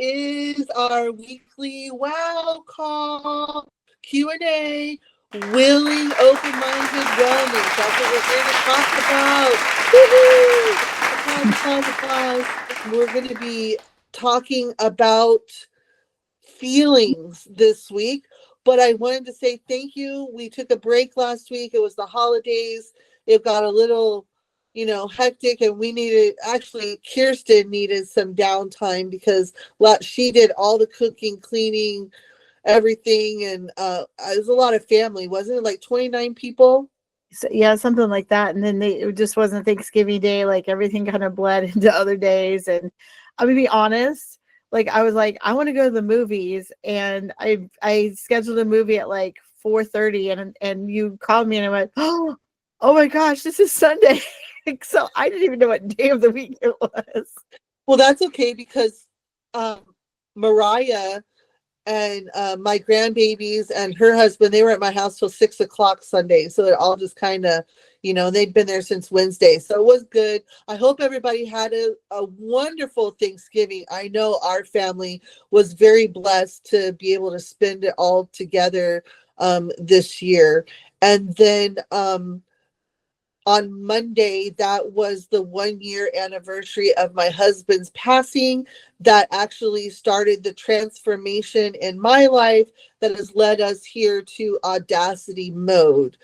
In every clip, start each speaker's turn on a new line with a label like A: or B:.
A: is our weekly wow call Q&A. Willing open-minded wellness. That's what we're here to talk about. Woohoo! Applause, applause, applause. We're going to be talking about feelings this week, but I wanted to say thank you. We took a break last week. It was the holidays. It got a little, hectic, and we needed, actually, Kirsten needed some downtime because she did all the cooking, cleaning, everything, and it was a lot of family. Wasn't it like 29 people?
B: So, yeah, something like that. And then it just wasn't Thanksgiving Day. Like everything kind of bled into other days. And I'm gonna be honest, like I was like, I want to go to the movies, and I scheduled a movie at like 4:30, and you called me and I went, oh my gosh, this is Sunday. So I didn't even know what day of the week it was.
A: Well, that's okay because Mariah and my grandbabies and her husband, they were at my house till 6:00 Sunday. So they're all just kind of, they'd been there since Wednesday. So it was good. I hope everybody had a wonderful Thanksgiving. I know our family was very blessed to be able to spend it all together this year. And then on Monday, that was the 1-year anniversary of my husband's passing. That actually started the transformation in my life that has led us here to Audacity Mode.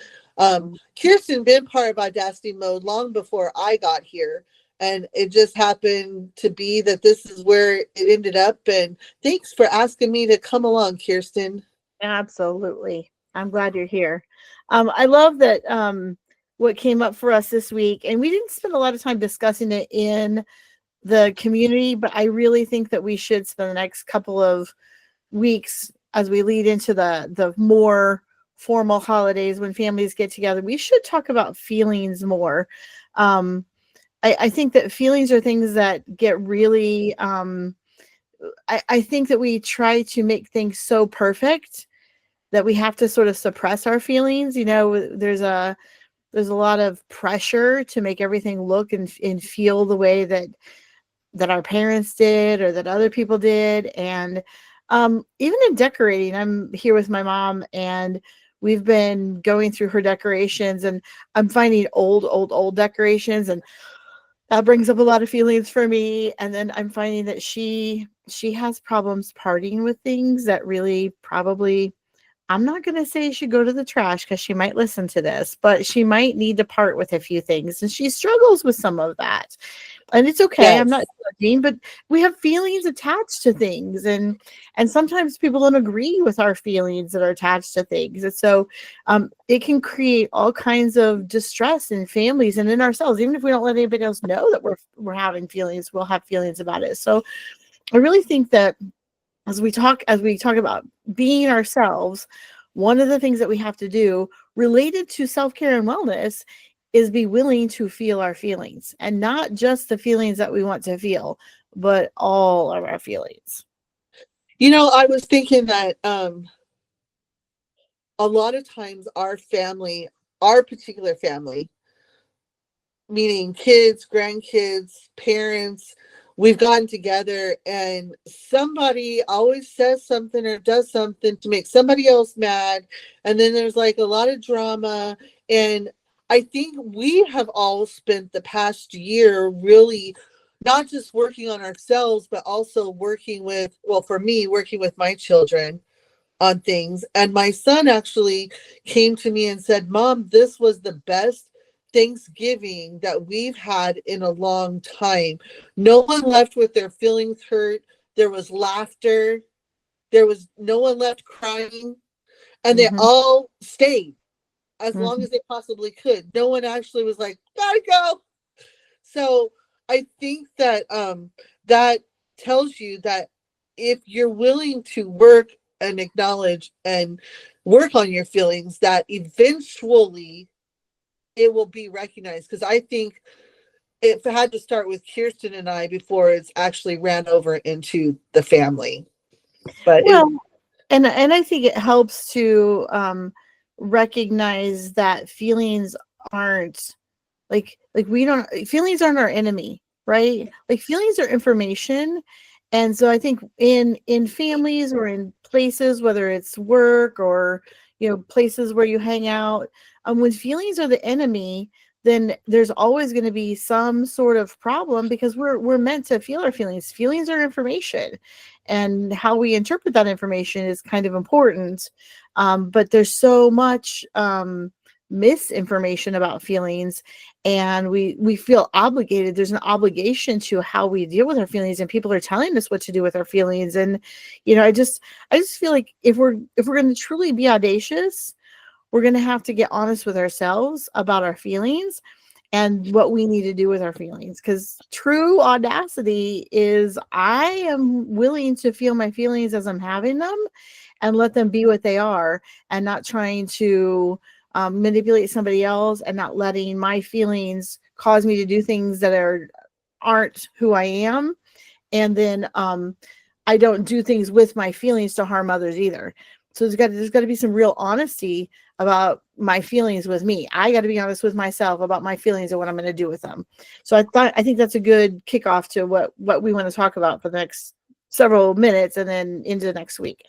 A: Kirsten been part of Audacity Mode long before I got here, and it just happened to be that this is where it ended up. And thanks for asking me to come along, Kirsten.
B: Absolutely. I'm glad you're here. I love that what came up for us this week, and we didn't spend a lot of time discussing it in the community, but I really think that we should spend the next couple of weeks as we lead into the more formal holidays when families get together. We should talk about feelings more. I think that feelings are things that get really, I think that we try to make things so perfect that we have to sort of suppress our feelings. There's a lot of pressure to make everything look and feel the way that our parents did or that other people did. And even in decorating, I'm here with my mom, and we've been going through her decorations, and I'm finding old decorations, and that brings up a lot of feelings for me. And then I'm finding that she has problems parting with things that really probably, I'm not going to say she should go to the trash because she might listen to this, but she might need to part with a few things. And she struggles with some of that. And it's okay. Yes. I'm not judging, but we have feelings attached to things. And sometimes people don't agree with our feelings that are attached to things. And so it can create all kinds of distress in families and in ourselves. Even if we don't let anybody else know that we're having feelings, we'll have feelings about it. So I really think that as we talk about being ourselves, one of the things that we have to do related to self-care and wellness is be willing to feel our feelings, and not just the feelings that we want to feel, but all of our feelings.
A: I was thinking that a lot of times our particular family, meaning kids, grandkids, parents, we've gotten together and somebody always says something or does something to make somebody else mad. And then there's like a lot of drama. And I think we have all spent the past year really not just working on ourselves, but also working with my children on things. And my son actually came to me and said, Mom, this was the best Thanksgiving that we've had in a long time. No one left with their feelings hurt. There was laughter. There was no one left crying. And they all stayed as long as they possibly could. No one actually was like, gotta go. So I think that that tells you that if you're willing to work and acknowledge and work on your feelings, that eventually it will be recognized. Because I think it had to start with Kirsten and I before it's actually ran over into the family. But
B: and I think it helps to recognize that feelings aren't feelings aren't our enemy, right? Like feelings are information, And so I think in families or in places, whether it's work or, places where you hang out, when feelings are the enemy, then there's always going to be some sort of problem, because we're meant to feel our feelings. Feelings are information, and how we interpret that information is kind of important. But there's so much misinformation about feelings, and we feel obligated. There's an obligation to how we deal with our feelings, and people are telling us what to do with our feelings. And I just feel like if we're going to truly be audacious, we're going to have to get honest with ourselves about our feelings and what we need to do with our feelings. Because true audacity is, I am willing to feel my feelings as I'm having them and let them be what they are, and not trying to manipulate somebody else, and not letting my feelings cause me to do things that aren't who I am. And then I don't do things with my feelings to harm others either. So there's got to be some real honesty about my feelings with me. I got to be honest with myself about my feelings and what I'm going to do with them. So I think that's a good kickoff to what we want to talk about for the next several minutes, and then into next week.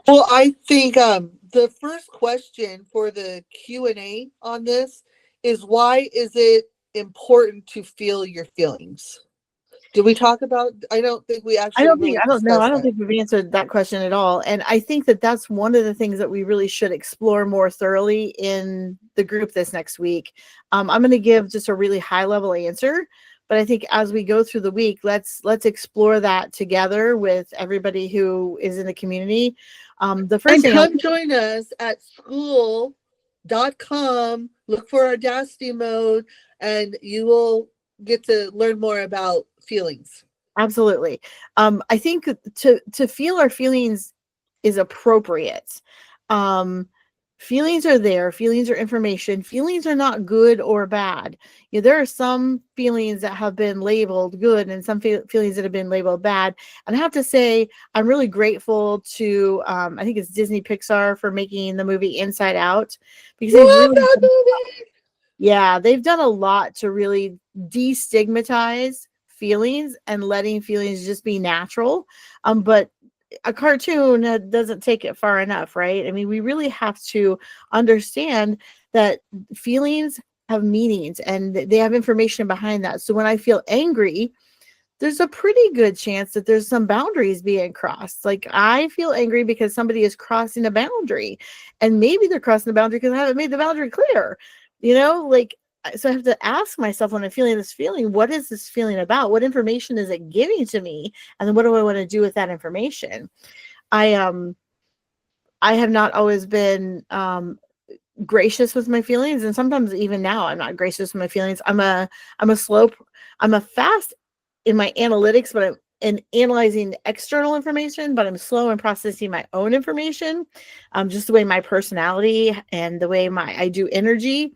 A: Well, I think the first question for the Q&A on this is, why is it important to feel your feelings? Did we talk about? I don't think we actually.
B: I don't think we've answered that question at all. And I think that that's one of the things that we really should explore more thoroughly in the group this next week. I'm going to give just a really high level answer, but I think as we go through the week, let's explore that together with everybody who is in the community. The first thing,
A: come join us at school.com. Look for Audacity Mode, and you will get to learn more about feelings.
B: Absolutely. I think to feel our feelings is appropriate. Feelings are there. Feelings are information. Feelings are not good or bad. There are some feelings that have been labeled good, and some feelings that have been labeled bad. And I have to say, I'm really grateful to, I think it's Disney Pixar, for making the movie Inside Out, because they've done a lot to really destigmatize feelings and letting feelings just be natural. But a cartoon doesn't take it far enough, right? I mean, we really have to understand that feelings have meanings, and they have information behind that. So when I feel angry, there's a pretty good chance that there's some boundaries being crossed. Like, I feel angry because somebody is crossing a boundary, and maybe they're crossing the boundary because I haven't made the boundary clear. So I have to ask myself, when I'm feeling this feeling, what is this feeling about? What information is it giving to me? And then what do I want to do with that information? I have not always been gracious with my feelings, and sometimes even now I'm not gracious with my feelings. I'm a fast in my analytics, but I'm in analyzing external information, but I'm slow in processing my own information. Just the way my personality and the way I do energy.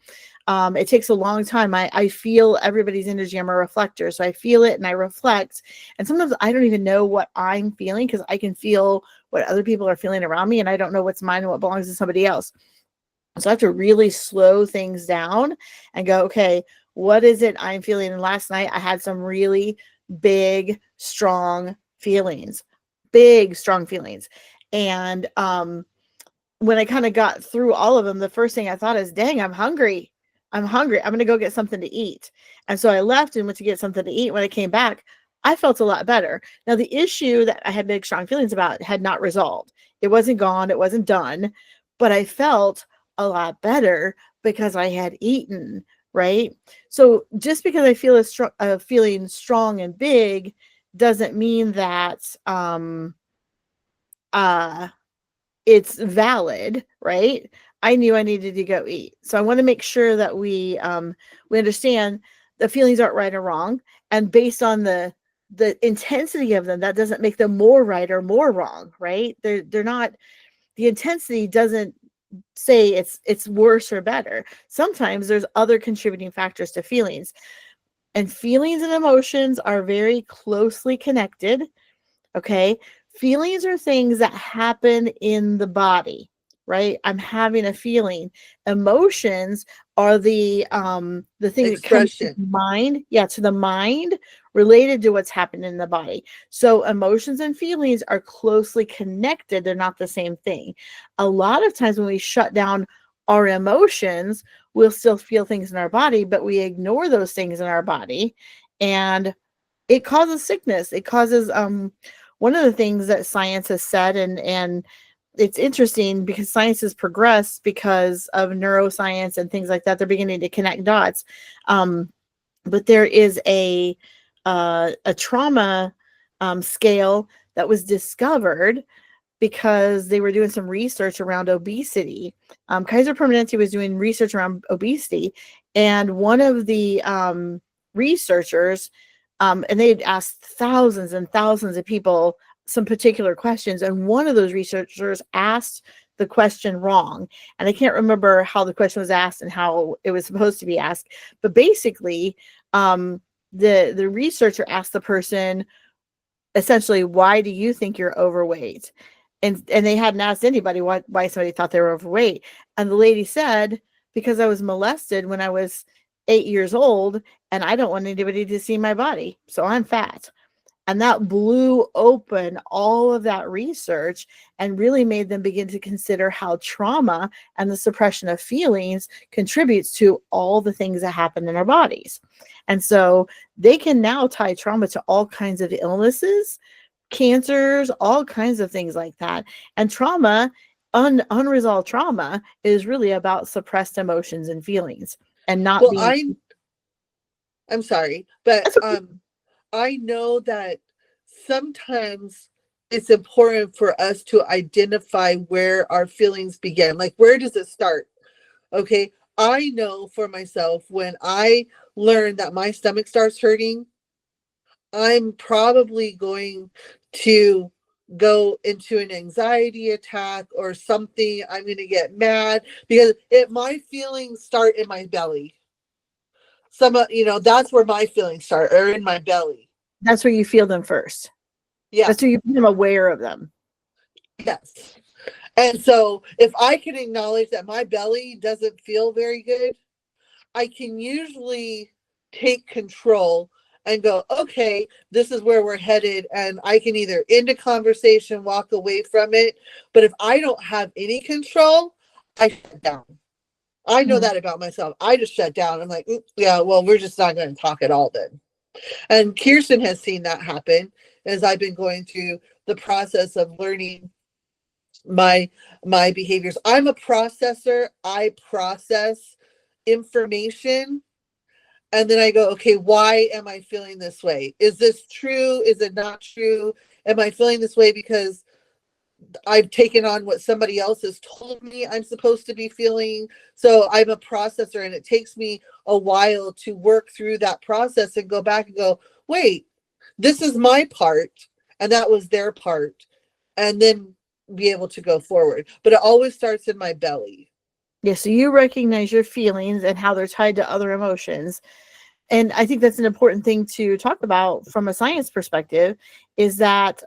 B: It takes a long time. I feel everybody's energy. I'm a reflector. So I feel it and I reflect. And sometimes I don't even know what I'm feeling, because I can feel what other people are feeling around me, and I don't know what's mine and what belongs to somebody else. So I have to really slow things down and go, okay, what is it I'm feeling? And last night I had some really big, strong feelings. And when I kind of got through all of them, the first thing I thought is, dang, I'm hungry. I'm going to go get something to eat. And so I left and went to get something to eat. When I came back, I felt a lot better. Now, the issue that I had big, strong feelings about had not resolved. It wasn't gone. It wasn't done. But I felt a lot better because I had eaten, right? So just because I feel feeling strong and big doesn't mean that it's valid, right? I knew I needed to go eat. So I want to make sure that we understand the feelings aren't right or wrong. And based on the intensity of them, that doesn't make them more right or more wrong, right? They're not, the intensity doesn't say it's worse or better. Sometimes there's other contributing factors to feelings. And feelings and emotions are very closely connected. Okay. Feelings are things that happen in the body. right? I'm having a feeling. Emotions are the thing that comes to
A: Expression.
B: the mind, to the mind, related to what's happening in the body. So emotions and feelings are closely connected. They're not the same thing. A lot of times when we shut down our emotions, we'll still feel things in our body, but we ignore those things in our body, and it causes sickness. It causes one of the things that science has said, and it's interesting because science has progressed because of neuroscience and things like that. They're beginning to connect dots. But there is a trauma scale that was discovered because they were doing some research around obesity. Kaiser Permanente was doing research around obesity, and one of the researchers, and they had asked thousands and thousands of people some particular questions, and one of those researchers asked the question wrong. And I can't remember how the question was asked and how it was supposed to be asked, but basically, the researcher asked the person, essentially, why do you think you're overweight? And they hadn't asked anybody why somebody thought they were overweight. And the lady said, because I was molested when I was 8 years old, and I don't want anybody to see my body, so I'm fat. And that blew open all of that research and really made them begin to consider how trauma and the suppression of feelings contributes to all the things that happen in our bodies. And so they can now tie trauma to all kinds of illnesses, cancers, all kinds of things like that. And trauma, unresolved trauma, is really about suppressed emotions and feelings, and not
A: Well,
B: being.
A: I'm sorry, but
B: That's okay.
A: I know that sometimes it's important for us to identify where our feelings begin. Like, where does it start? Okay. I know for myself, when I learn that my stomach starts hurting, I'm probably going to go into an anxiety attack or something. I'm going to get mad because my feelings start in my belly. That's where my feelings start, or in my belly.
B: That's where you feel them first.
A: Yeah.
B: That's where you become aware of them.
A: Yes. And so if I can acknowledge that my belly doesn't feel very good, I can usually take control and go, okay, this is where we're headed. And I can either end a conversation, walk away from it. But if I don't have any control, I shut down. I know that about myself. I just shut down. I'm like, yeah, well, we're just not going to talk at all then. And Kirsten has seen that happen as I've been going through the process of learning my behaviors. I'm a processor. I process information, and then I go, okay, why am I feeling this way? Is this true? Is it not true? Am I feeling this way because I've taken on what somebody else has told me I'm supposed to be feeling? So I'm a processor, and it takes me a while to work through that process and go back and go, wait, this is my part, and that was their part, and then be able to go forward. But it always starts in my belly.
B: Yeah, so you recognize your feelings and how they're tied to other emotions. And I think that's an important thing to talk about from a science perspective, is that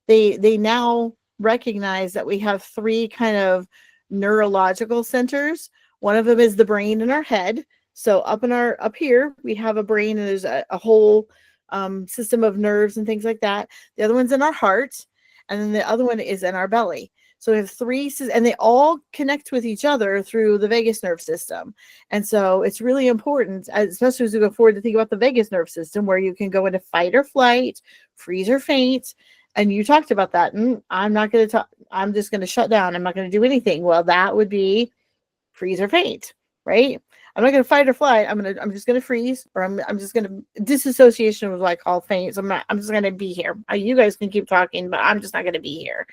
B: they now recognize that we have three kind of neurological centers. One of them is the brain in our head. So up here, we have a brain, and there's a whole system of nerves and things like that. The other one's in our heart, and then the other one is in our belly. So we have three, and they all connect with each other through the vagus nerve system. And so it's really important, especially as we go forward, to think about the vagus nerve system, where you can go into fight or flight, freeze or faint. And you talked about that. I'm not going to talk. I'm just going to shut down. I'm not going to do anything. Well, that would be freeze or faint, right? I'm not going to fight or flight. I'm just going to freeze, or I'm just going to disassociation was what I call faint. So I'm just going to be here. You guys can keep talking, but I'm just not going to be here.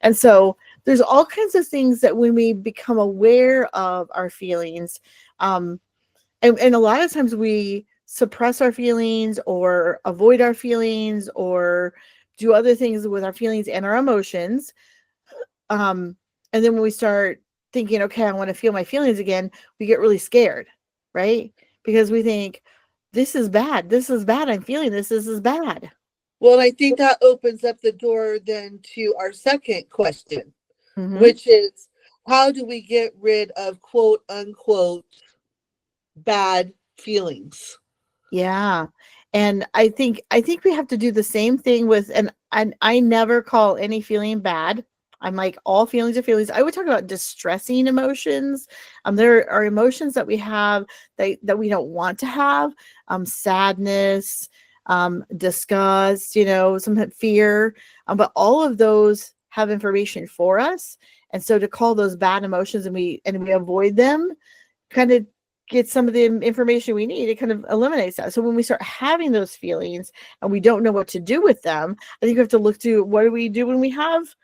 B: And so there's all kinds of things that when we become aware of our feelings, and a lot of times we suppress our feelings or avoid our feelings or do other things with our feelings and our emotions. And then when we start thinking, okay, I want to feel my feelings again, we get really scared, right? Because we think, this is bad. This is bad. I'm feeling this. This is bad.
A: Well, I think that opens up the door then to our second question,
B: Mm-hmm.
A: which is, how do we get rid of quote unquote bad feelings?
B: Yeah. And I think we have to do the same thing with, and I never call any feeling bad. I'm like, all feelings are feelings. I would talk about distressing emotions. There are emotions that we have that we don't want to have. Sadness, disgust, some fear. But all of those have information for us. And so to call those bad emotions and we avoid them kind of get some of the information we need. It kind of eliminates that. So when we start having those feelings and we don't know what to do with them, I think we have to look to, what do we do when we have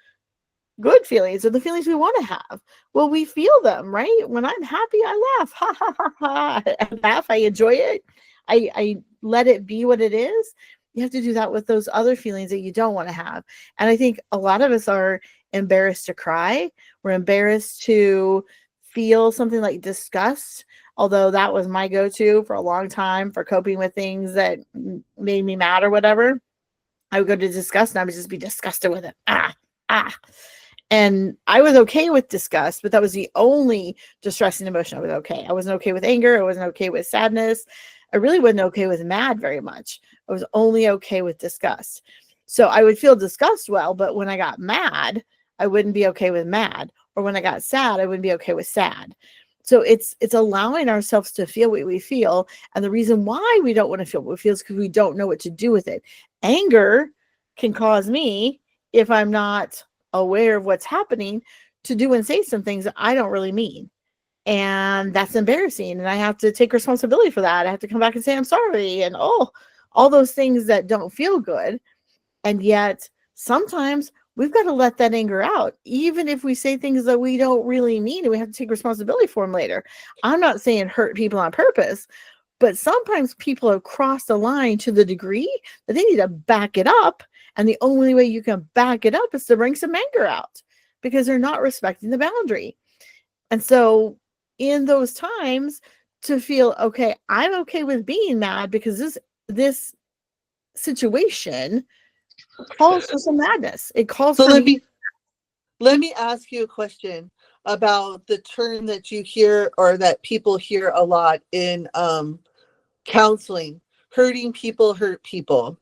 B: good feelings or the feelings we want to have? Well, we feel them, right? When I'm happy, I laugh. Ha ha ha ha. I laugh. I enjoy it. I let it be what it is. You have to do that with those other feelings that you don't want to have. And I think a lot of us are embarrassed to cry. We're embarrassed to feel something like disgust, although that was my go-to for a long time for coping with things that made me mad or whatever. I would go to disgust and I would just be disgusted with it. And I was okay with disgust, but that was the only distressing emotion I was okay. I wasn't okay with anger. I wasn't okay with sadness. I really wasn't okay with mad very much. I was only okay with disgust. So I would feel disgust well, but when I got mad, I wouldn't be okay with mad. Or when I got sad, I wouldn't be okay with sad. So it's allowing ourselves to feel what we feel. And the reason why we don't want to feel what we feel is because we don't know what to do with it. Anger can cause me, if I'm not aware of what's happening, to do and say some things that I don't really mean. And that's embarrassing. And I have to take responsibility for that. I have to come back and say, I'm sorry. And all those things that don't feel good. And yet sometimes we've got to let that anger out, even if we say things that we don't really mean and we have to take responsibility for them later. I'm not saying hurt people on purpose, but sometimes people have crossed the line to the degree that they need to back it up. And the only way you can back it up is to bring some anger out because they're not respecting the boundary. And so in those times, to feel, okay, I'm okay with being mad because this situation calls for some madness. It calls
A: So
B: for
A: let me ask you a question about the term that you hear or that people hear a lot in counseling. Hurting people hurt people.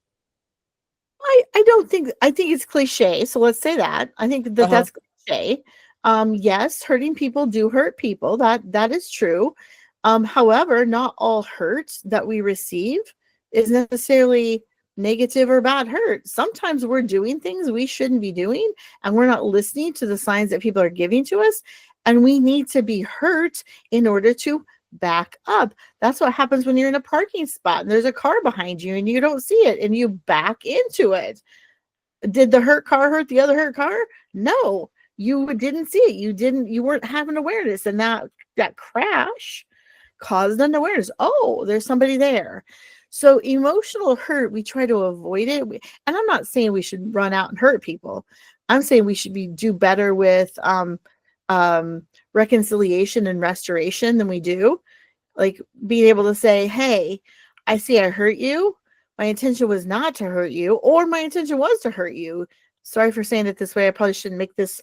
B: I don't think, I think it's cliche. So let's say that. I think that that's cliche. Yes, hurting people do hurt people. That is true. However, not all hurt that we receive is necessarily negative or bad hurt. Sometimes we're doing things we shouldn't be doing, and we're not listening to the signs that people are giving to us, and we need to be hurt in order to back up. That's what happens when you're in a parking spot and there's a car behind you and you don't see it and you back into it. Did the hurt car hurt the other hurt car? No, you didn't see it. You weren't having awareness, and that crash caused an awareness. Oh, there's somebody there. So emotional hurt, we try to avoid it. And I'm not saying we should run out and hurt people. I'm saying we should do better with reconciliation and restoration than we do. Like being able to say, hey, I see I hurt you. My intention was not to hurt you, or my intention was to hurt you. Sorry for saying it this way. I probably shouldn't make this,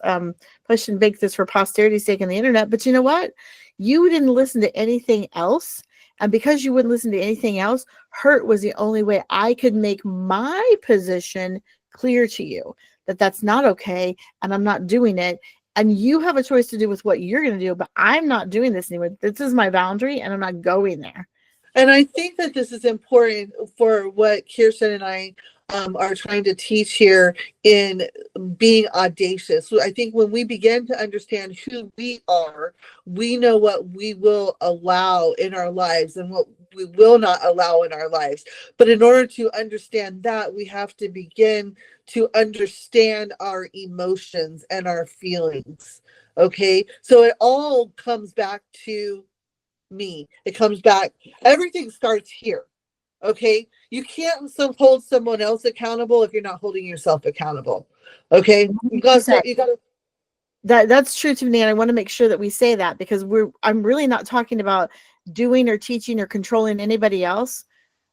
B: for posterity's sake on the internet, but you know what? You didn't listen to anything else. And because you wouldn't listen to anything else, hurt was the only way I could make my position clear to you that that's not okay. And I'm not doing it. And you have a choice to do with what you're going to do, but I'm not doing this anymore. This is my boundary and I'm not going there.
A: And I think that this is important for what Kirsten and I are trying to teach here in being audacious. So I think when we begin to understand who we are, we know what we will allow in our lives and what we will not allow in our lives. But in order to understand that, we have to begin to understand our emotions and our feelings. Okay, so it all comes back to me. It comes back. Everything starts here. Okay, you can't hold someone else accountable if you're not holding yourself accountable. Okay, you got to.
B: That's true to me, and I want to make sure that we say that because I'm really not talking about doing or teaching or controlling anybody else.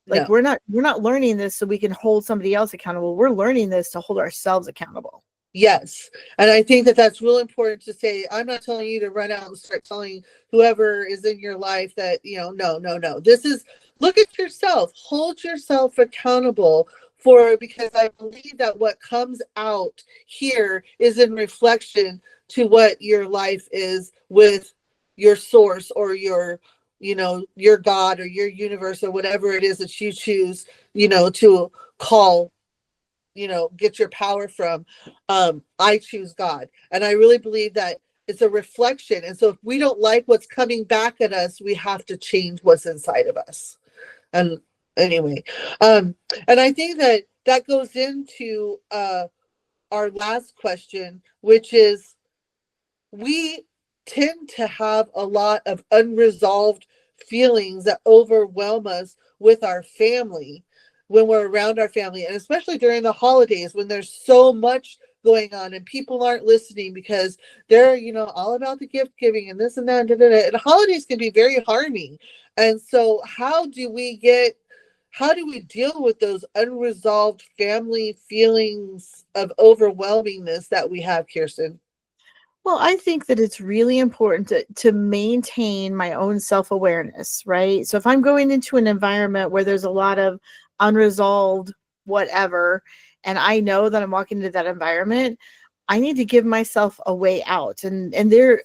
B: Like we're not learning this so we can hold somebody else accountable. We're learning this to hold ourselves accountable.
A: Yes. And I think that that's real important to say. I'm not telling you to run out and start telling whoever is in your life that, no, no, no. This is, look at yourself, hold yourself accountable for, because I believe that what comes out here is in reflection to what your life is with your source, or your God, or your universe, or whatever it is that you choose, to call, get your power from. I choose God, and I really believe that it's a reflection. And so if we don't like what's coming back at us, we have to change what's inside of us. And anyway, and I think that that goes into our last question, which is, we tend to have a lot of unresolved feelings that overwhelm us with our family, when we're around our family, and especially during the holidays when there's so much going on and people aren't listening because they're, all about the gift giving and this and that, and holidays can be very harming. And so how do we deal with those unresolved family feelings of overwhelmingness that we have, Kirsten?
B: Well, I think that it's really important to maintain my own self-awareness, right? So if I'm going into an environment where there's a lot of unresolved whatever, and I know that I'm walking into that environment, I need to give myself a way out. And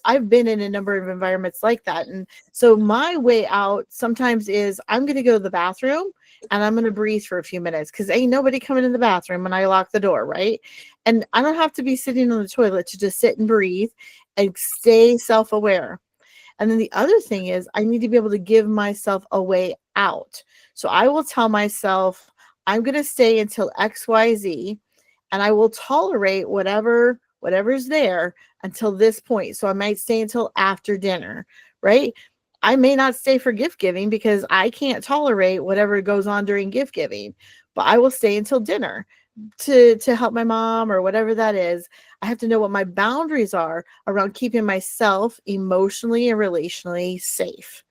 B: I've been in a number of environments like that. And so my way out sometimes is, I'm going to go to the bathroom and I'm going to breathe for a few minutes, because ain't nobody coming in the bathroom when I lock the door, right? And I don't have to be sitting on the toilet to just sit and breathe and stay self-aware. And then the other thing is, I need to be able to give myself a way out. So I will tell myself, I'm going to stay until XYZ, and I will tolerate whatever's there until this point. So I might stay until after dinner, right? I may not stay for gift giving because I can't tolerate whatever goes on during gift giving, but I will stay until dinner to help my mom or whatever that is. I have to know what my boundaries are around keeping myself emotionally and relationally safe,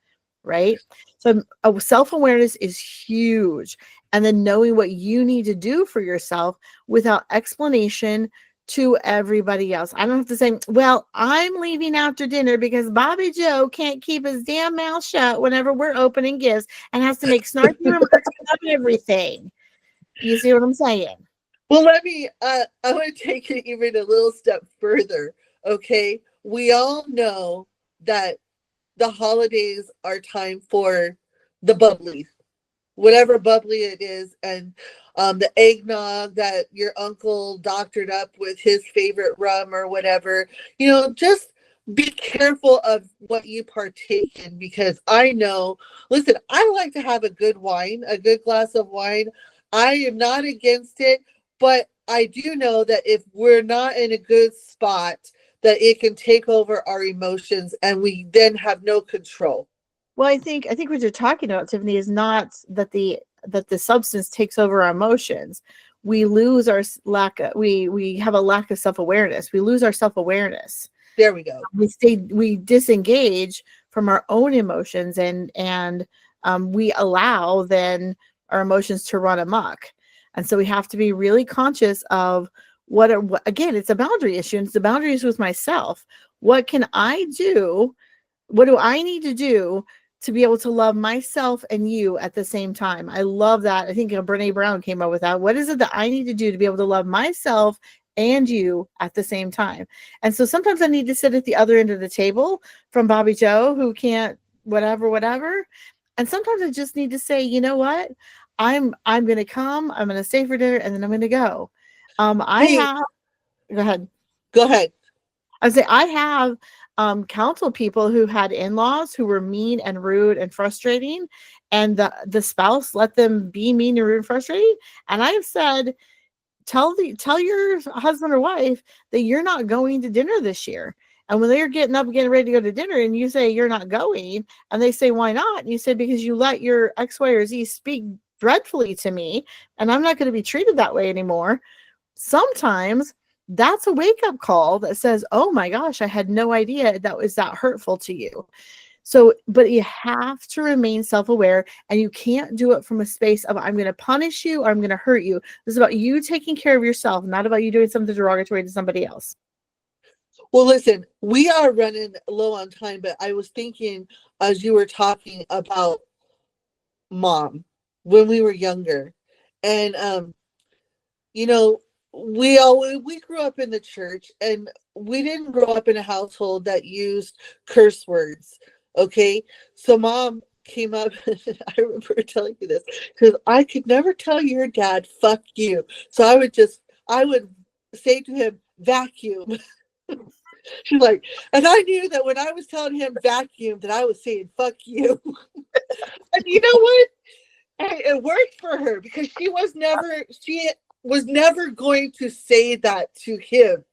B: right? So self-awareness is huge. And then knowing what you need to do for yourself without explanation to everybody else. I don't have to say, well, I'm leaving after dinner because Bobby Joe can't keep his damn mouth shut whenever we're opening gifts and has to make snarky remarks about everything. You see what I'm saying?
A: Well, I want to take it even a little step further. Okay. We all know that the holidays are time for the bubbly, whatever bubbly it is. And the eggnog that your uncle doctored up with his favorite rum or whatever, just be careful of what you partake in, because I know, listen, I like to have a good wine, a good glass of wine. I am not against it, but I do know that if we're not in a good spot, that it can take over our emotions and we then have no control.
B: Well, I think what you're talking about, Tiffany, is not that the substance takes over our emotions. We lose our we have a lack of self-awareness. We lose our self-awareness.
A: There we go.
B: We disengage from our own emotions, and we allow then our emotions to run amok. And so we have to be really conscious of again, it's a boundary issue, and it's the boundaries with myself. What can I do? What do I need to do to be able to love myself and you at the same time? I love that. I think Brene Brown came up with that. What is it that I need to do to be able to love myself and you at the same time? And so sometimes I need to sit at the other end of the table from Bobby Joe, who can't whatever. And sometimes I just need to say, you know what? I'm going to come, I'm going to stay for dinner, and then I'm going to go. Go ahead.
A: Go ahead.
B: I have counsel people who had in-laws who were mean and rude and frustrating, and the spouse let them be mean and rude and frustrating. And I have said, tell your husband or wife that you're not going to dinner this year. And when they're getting up and getting ready to go to dinner, and you say you're not going, and they say, why not? And you say, because you let your X, Y, or Z speak dreadfully to me, and I'm not going to be treated that way anymore. Sometimes that's a wake-up call that says, oh my gosh, I had no idea that was that hurtful to you. So, but you have to remain self-aware, and you can't do it from a space of I'm going to punish you or I'm going to hurt you. This is about you taking care of yourself, not about you doing something derogatory to somebody else.
A: Well, listen, we are running low on time, but I was thinking as you were talking about mom when we were younger, and you know, we grew up in the church, and we didn't grow up in a household that used curse words. Okay, so mom came up. I remember telling you this because I could never tell your dad "fuck you," so I would say to him vacuum. She's like, and I knew that when I was telling him vacuum, that I was saying "fuck you." And you know what? It worked for her because she was never going to say that to him,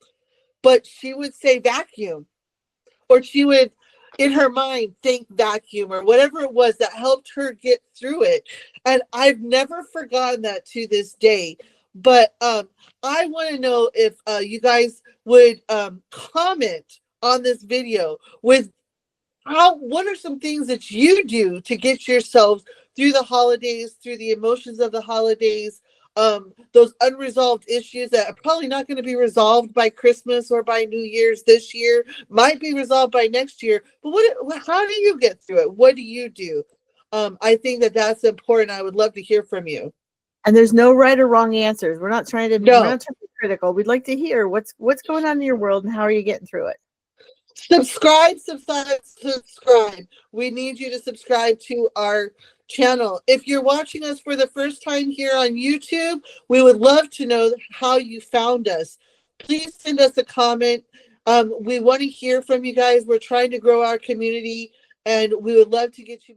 A: but she would say vacuum, or she would in her mind think vacuum, or whatever it was that helped her get through it. And I've never forgotten that to this day. But I want to know if you guys would comment on this video with what are some things that you do to get yourselves through the holidays, through the emotions of the holidays, those unresolved issues that are probably not going to be resolved by Christmas or by New Year's this year, might be resolved by next year. But how do you get through it? What do you do? I think that that's important. I would love to hear from you.
B: And there's no right or wrong answers. We're not trying to
A: No.
B: be critical. We'd like to hear what's going on in your world and how are you getting through it.
A: Subscribe. We need you to subscribe to our channel. If you're watching us for the first time here on YouTube, we would love to know how you found us. Please send us a comment. We want to hear from you guys. We're trying to grow our community, and we would love to get you